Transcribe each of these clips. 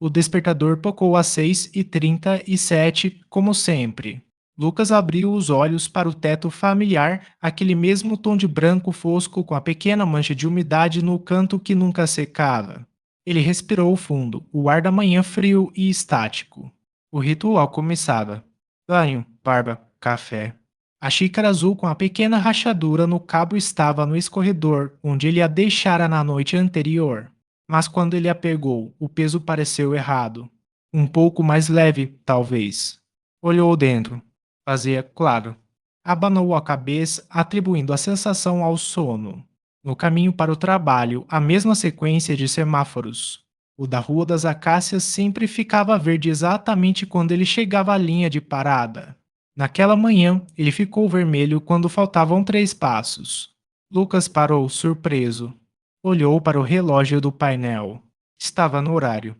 O despertador tocou às 6h37, como sempre. Lucas abriu os olhos para o teto familiar, aquele mesmo tom de branco fosco com a pequena mancha de umidade no canto que nunca secava. Ele respirou fundo, o ar da manhã frio e estático. O ritual começava. Banho, barba, café. A xícara azul com a pequena rachadura no cabo estava no escorredor, onde ele a deixara na noite anterior. Mas quando ele a pegou, o peso pareceu errado. Um pouco mais leve, talvez. Olhou dentro. Vazia, claro. Abanou a cabeça, atribuindo a sensação ao sono. No caminho para o trabalho, a mesma sequência de semáforos. O da Rua das Acácias sempre ficava verde exatamente quando ele chegava à linha de parada. Naquela manhã, ele ficou vermelho quando faltavam 3 passos. Lucas parou, surpreso. Olhou para o relógio do painel. Estava no horário.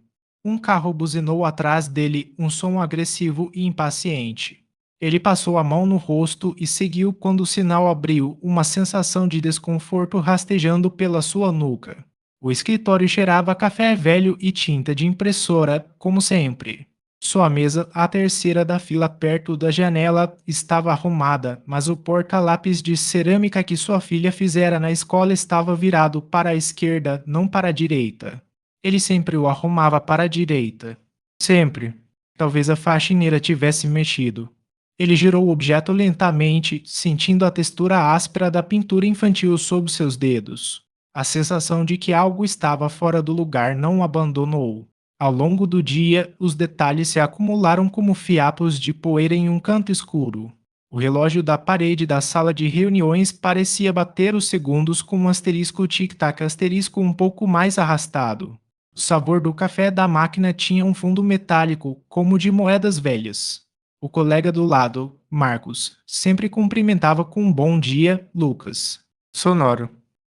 Um carro buzinou atrás dele, um som agressivo e impaciente. Ele passou a mão no rosto e seguiu quando o sinal abriu, uma sensação de desconforto rastejando pela sua nuca. O escritório cheirava a café velho e tinta de impressora, como sempre. Sua mesa, a terceira da fila perto da janela, estava arrumada, mas o porta-lápis de cerâmica que sua filha fizera na escola estava virado para a esquerda, não para a direita. Ele sempre o arrumava para a direita. Sempre. Talvez a faxineira tivesse mexido. Ele girou o objeto lentamente, sentindo a textura áspera da pintura infantil sob seus dedos. A sensação de que algo estava fora do lugar não o abandonou. Ao longo do dia, os detalhes se acumularam como fiapos de poeira em um canto escuro. O relógio da parede da sala de reuniões parecia bater os segundos com um asterisco tic-tac asterisco um pouco mais arrastado. O sabor do café da máquina tinha um fundo metálico, como de moedas velhas. O colega do lado, Marcos, sempre cumprimentava com um bom dia, Lucas. Sonoro.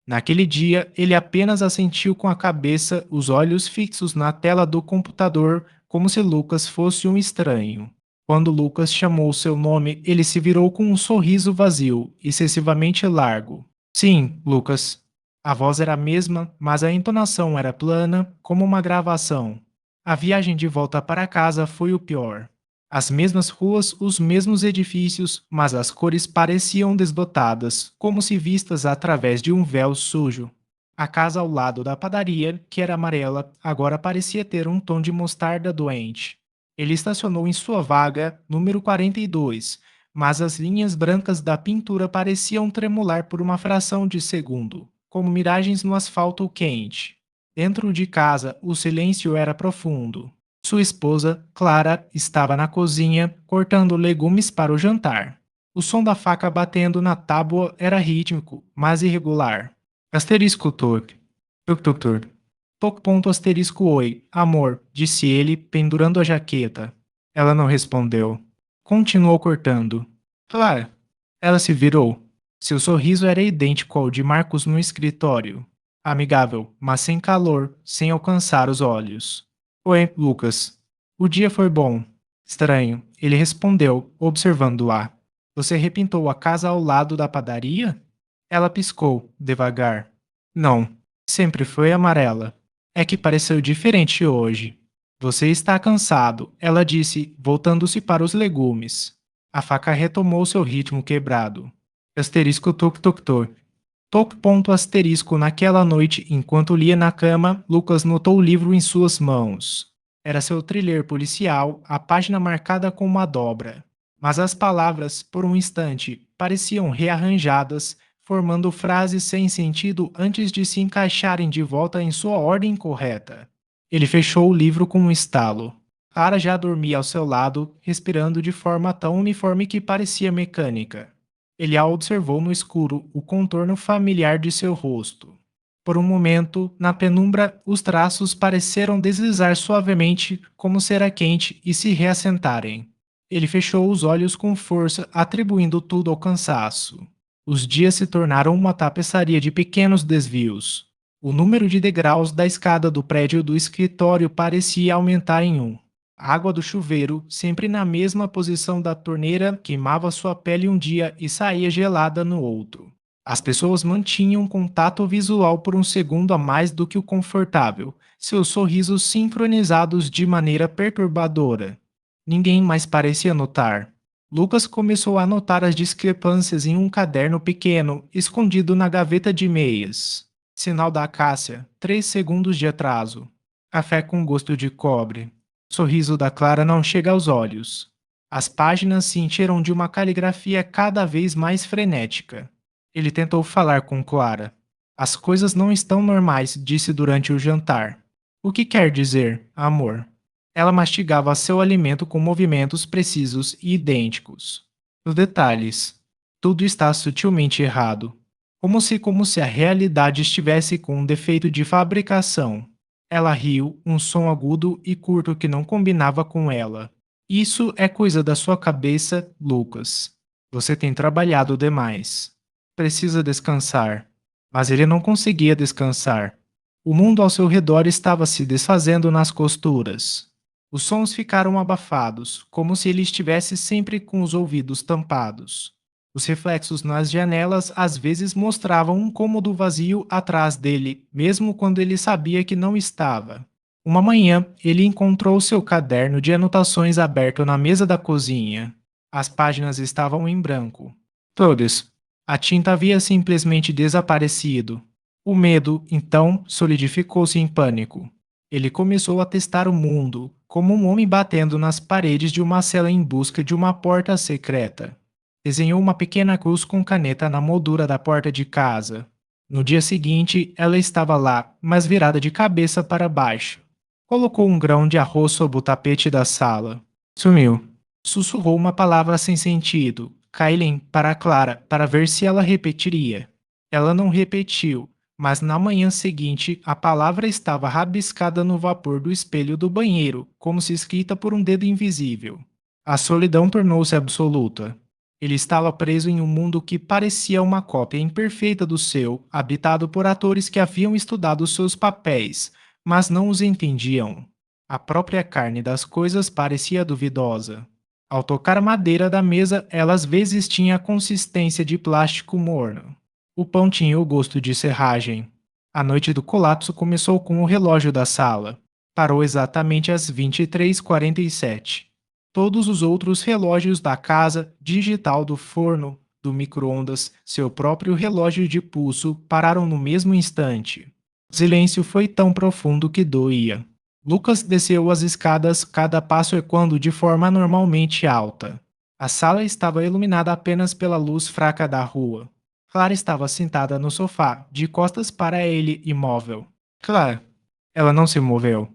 Naquele dia, ele apenas assentiu com a cabeça, os olhos fixos na tela do computador, como se Lucas fosse um estranho. Quando Lucas chamou seu nome, ele se virou com um sorriso vazio, excessivamente largo. Sim, Lucas. A voz era a mesma, mas a entonação era plana, como uma gravação. A viagem de volta para casa foi o pior. As mesmas ruas, os mesmos edifícios, mas as cores pareciam desbotadas, como se vistas através de um véu sujo. A casa ao lado da padaria, que era amarela, agora parecia ter um tom de mostarda doente. Ele estacionou em sua vaga, número 42, mas as linhas brancas da pintura pareciam tremular por uma fração de segundo, como miragens no asfalto quente. Dentro de casa, o silêncio era profundo. Sua esposa, Clara, estava na cozinha, cortando legumes para o jantar. O som da faca batendo na tábua era rítmico, mas irregular. Asterisco toque. Tuk tuk tuk. Toque ponto asterisco oi, amor, disse ele, pendurando a jaqueta. Ela não respondeu. Continuou cortando. Clara. Ela se virou. Seu sorriso era idêntico ao de Marcos no escritório. Amigável, mas sem calor, sem alcançar os olhos. Oi, Lucas. O dia foi bom. Estranho, ele respondeu, observando-a. Você repintou a casa ao lado da padaria? Ela piscou, devagar. Não, sempre foi amarela. É que pareceu diferente hoje. Você está cansado, ela disse, voltando-se para os legumes. A faca retomou seu ritmo quebrado. Asterisco tuk tuk tuk. Toque ponto asterisco naquela noite, enquanto lia na cama, Lucas notou o livro em suas mãos. Era seu thriller policial, a página marcada com uma dobra. Mas as palavras, por um instante, pareciam rearranjadas, formando frases sem sentido antes de se encaixarem de volta em sua ordem correta. Ele fechou o livro com um estalo. Clara já dormia ao seu lado, respirando de forma tão uniforme que parecia mecânica. Ele a observou no escuro, o contorno familiar de seu rosto. Por um momento, na penumbra, os traços pareceram deslizar suavemente, como cera quente, e se reassentarem. Ele fechou os olhos com força, atribuindo tudo ao cansaço. Os dias se tornaram uma tapeçaria de pequenos desvios. O número de degraus da escada do prédio do escritório parecia aumentar em um. A água do chuveiro, sempre na mesma posição da torneira, queimava sua pele um dia e saía gelada no outro. As pessoas mantinham contato visual por um segundo a mais do que o confortável, seus sorrisos sincronizados de maneira perturbadora. Ninguém mais parecia notar. Lucas começou a notar as discrepâncias em um caderno pequeno, escondido na gaveta de meias. Sinal da Cássia, 3 segundos de atraso. Café com gosto de cobre. Sorriso da Clara não chega aos olhos. As páginas se encheram de uma caligrafia cada vez mais frenética. Ele tentou falar com Clara. As coisas não estão normais, disse durante o jantar. O que quer dizer, amor? Ela mastigava seu alimento com movimentos precisos e idênticos. Os detalhes. Tudo está sutilmente errado. Como se a realidade estivesse com um defeito de fabricação. Ela riu, um som agudo e curto que não combinava com ela. Isso é coisa da sua cabeça, Lucas. Você tem trabalhado demais. Precisa descansar. Mas ele não conseguia descansar. O mundo ao seu redor estava se desfazendo nas costuras. Os sons ficaram abafados, como se ele estivesse sempre com os ouvidos tampados. Os reflexos nas janelas às vezes mostravam um cômodo vazio atrás dele, mesmo quando ele sabia que não estava. Uma manhã, ele encontrou seu caderno de anotações aberto na mesa da cozinha. As páginas estavam em branco. Todas. A tinta havia simplesmente desaparecido. O medo, então, solidificou-se em pânico. Ele começou a testar o mundo, como um homem batendo nas paredes de uma cela em busca de uma porta secreta. Desenhou uma pequena cruz com caneta na moldura da porta de casa. No dia seguinte, ela estava lá, mas virada de cabeça para baixo. Colocou um grão de arroz sob o tapete da sala. Sumiu. Sussurrou uma palavra sem sentido, Kailin, para Clara, para ver se ela repetiria. Ela não repetiu, mas na manhã seguinte a palavra estava rabiscada no vapor do espelho do banheiro, como se escrita por um dedo invisível. A solidão tornou-se absoluta. Ele estava preso em um mundo que parecia uma cópia imperfeita do seu, habitado por atores que haviam estudado seus papéis, mas não os entendiam. A própria carne das coisas parecia duvidosa. Ao tocar a madeira da mesa, ela às vezes tinha a consistência de plástico morno. O pão tinha o gosto de serragem. A noite do colapso começou com o relógio da sala. Parou exatamente às 23h47. Todos os outros relógios da casa, digital do forno, do micro-ondas, seu próprio relógio de pulso, pararam no mesmo instante. O silêncio foi tão profundo que doía. Lucas desceu as escadas, cada passo ecoando de forma anormalmente alta. A sala estava iluminada apenas pela luz fraca da rua. Clara estava sentada no sofá, de costas para ele, imóvel. Clara. Ela não se moveu.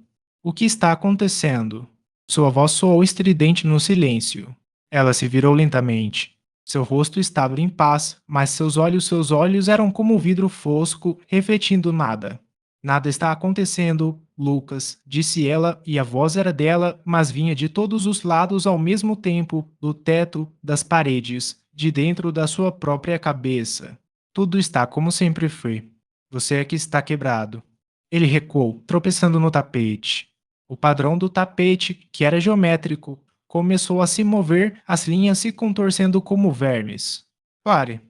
O que está acontecendo? Sua voz soou estridente no silêncio. Ela se virou lentamente. Seu rosto estava em paz, mas seus olhos eram como vidro fosco, refletindo nada. Nada está acontecendo, Lucas, disse ela, e a voz era dela, mas vinha de todos os lados ao mesmo tempo, do teto, das paredes, de dentro da sua própria cabeça. Tudo está como sempre foi. Você é que está quebrado. Ele recuou, tropeçando no tapete. O padrão do tapete, que era geométrico, começou a se mover, as linhas se contorcendo como vermes. Pare!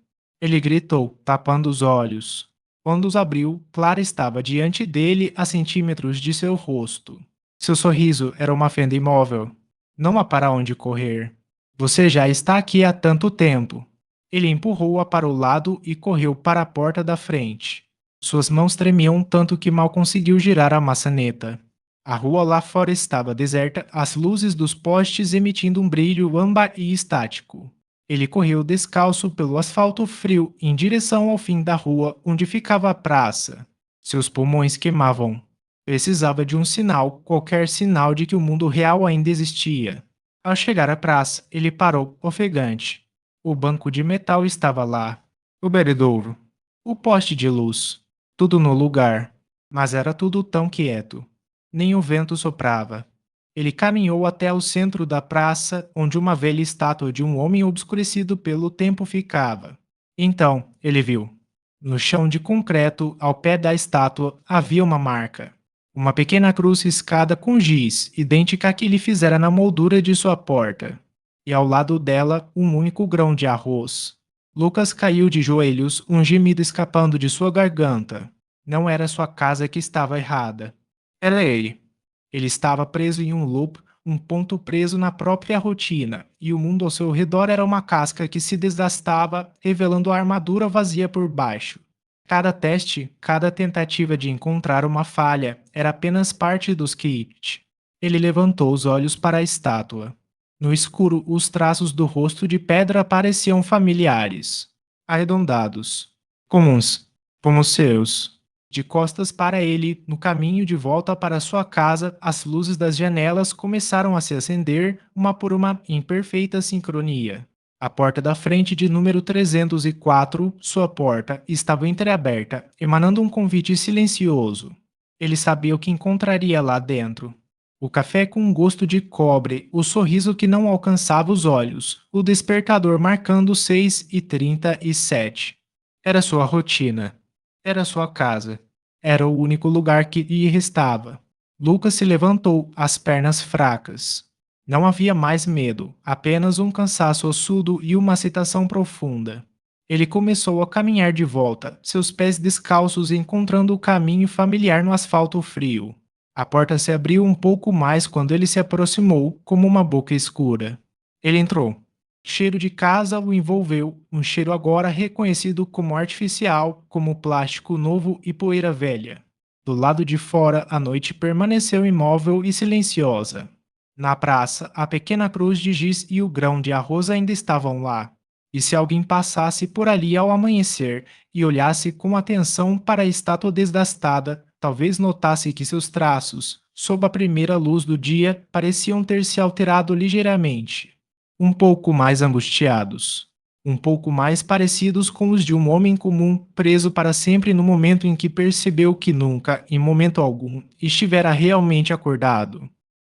Ele gritou, tapando os olhos. Quando os abriu, Clara estava diante dele a centímetros de seu rosto. Seu sorriso era uma fenda imóvel. Não há para onde correr. Você já está aqui há tanto tempo. Ele empurrou-a para o lado e correu para a porta da frente. Suas mãos tremiam tanto que mal conseguiu girar a maçaneta. A rua lá fora estava deserta, as luzes dos postes emitindo um brilho âmbar e estático. Ele correu descalço pelo asfalto frio em direção ao fim da rua onde ficava a praça. Seus pulmões queimavam. Precisava de um sinal, qualquer sinal de que o mundo real ainda existia. Ao chegar à praça, ele parou, ofegante. O banco de metal estava lá. O bebedouro. O poste de luz. Tudo no lugar. Mas era tudo tão quieto. Nem o vento soprava. Ele caminhou até o centro da praça, onde uma velha estátua de um homem obscurecido pelo tempo ficava. Então, ele viu. No chão de concreto, ao pé da estátua, havia uma marca. Uma pequena cruz riscada com giz, idêntica à que ele fizera na moldura de sua porta. E ao lado dela, um único grão de arroz. Lucas caiu de joelhos, um gemido escapando de sua garganta. Não era sua casa que estava errada. Era ele. Ele estava preso em um loop, um ponto preso na própria rotina, e o mundo ao seu redor era uma casca que se desgastava, revelando a armadura vazia por baixo. Cada teste, cada tentativa de encontrar uma falha, era apenas parte do script. Ele levantou os olhos para a estátua. No escuro, os traços do rosto de pedra pareciam familiares, arredondados, comuns, como os seus. De costas para ele, no caminho de volta para sua casa, as luzes das janelas começaram a se acender, uma por uma, em perfeita sincronia. A porta da frente de número 304, sua porta, estava entreaberta, emanando um convite silencioso. Ele sabia o que encontraria lá dentro. O café com um gosto de cobre, o sorriso que não alcançava os olhos, o despertador marcando 6h37. Era sua rotina. Era sua casa. Era o único lugar que lhe restava. Lucas se levantou, as pernas fracas. Não havia mais medo, apenas um cansaço ossudo e uma excitação profunda. Ele começou a caminhar de volta, seus pés descalços encontrando o caminho familiar no asfalto frio. A porta se abriu um pouco mais quando ele se aproximou, como uma boca escura. Ele entrou. Cheiro de casa o envolveu, um cheiro agora reconhecido como artificial, como plástico novo e poeira velha. Do lado de fora, a noite permaneceu imóvel e silenciosa. Na praça, a pequena cruz de giz e o grão de arroz ainda estavam lá. E se alguém passasse por ali ao amanhecer e olhasse com atenção para a estátua desgastada, talvez notasse que seus traços, sob a primeira luz do dia, pareciam ter se alterado ligeiramente, um pouco mais angustiados, um pouco mais parecidos com os de um homem comum preso para sempre no momento em que percebeu que nunca, em momento algum, estivera realmente acordado.